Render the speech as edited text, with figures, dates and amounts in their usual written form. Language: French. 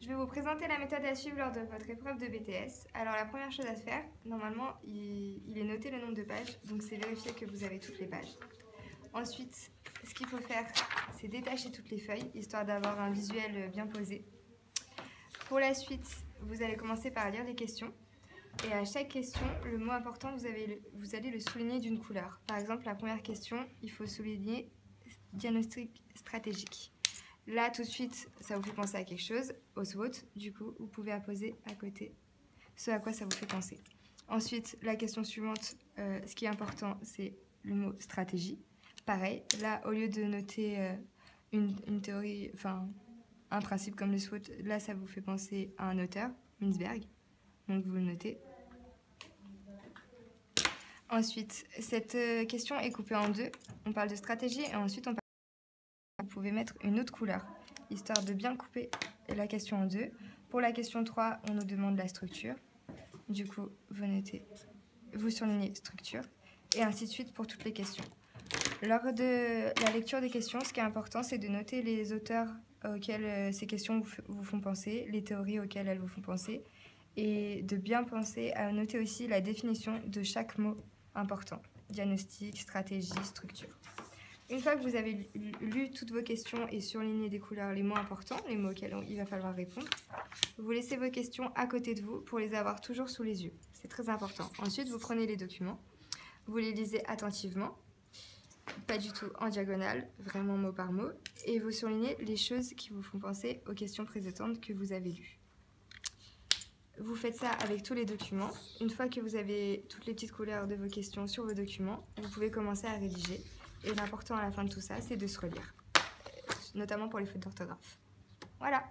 Je vais vous présenter la méthode à suivre lors de votre épreuve de BTS. Alors la première chose à faire, normalement il est noté le nombre de pages, donc c'est vérifier que vous avez toutes les pages. Ensuite, ce qu'il faut faire, c'est détacher toutes les feuilles, histoire d'avoir un visuel bien posé. Pour la suite, vous allez commencer par lire les questions. Et à chaque question, le mot important, vous allez le souligner d'une couleur. Par exemple, la première question, il faut souligner diagnostic stratégique. Là, tout de suite, ça vous fait penser à quelque chose, au SWOT. Du coup, vous pouvez apposer à côté ce à quoi ça vous fait penser. Ensuite, la question suivante, ce qui est important, c'est le mot stratégie. Pareil, là, au lieu de noter une théorie, enfin, un principe comme le SWOT, là, ça vous fait penser à un auteur, Mintzberg. Donc, vous le notez. Ensuite, cette question est coupée en deux. On parle de stratégie et ensuite, vous pouvez mettre une autre couleur, histoire de bien couper la question en deux. Pour la question 3, on nous demande la structure. Du coup, vous surlignez structure, et ainsi de suite pour toutes les questions. Lors de la lecture des questions, ce qui est important, c'est de noter les auteurs auxquels ces questions vous font penser, les théories auxquelles elles vous font penser, et de bien penser à noter aussi la définition de chaque mot important. Diagnostic, stratégie, structure. Une fois que vous avez lu toutes vos questions et surligné des couleurs les mots importants, les mots auxquels il va falloir répondre, vous laissez vos questions à côté de vous pour les avoir toujours sous les yeux. C'est très important. Ensuite, vous prenez les documents, vous les lisez attentivement, pas du tout en diagonale, vraiment mot par mot, et vous surlignez les choses qui vous font penser aux questions précédentes que vous avez lues. Vous faites ça avec tous les documents. Une fois que vous avez toutes les petites couleurs de vos questions sur vos documents, vous pouvez commencer à rédiger. Et l'important à la fin de tout ça, c'est de se relire, notamment pour les fautes d'orthographe. Voilà.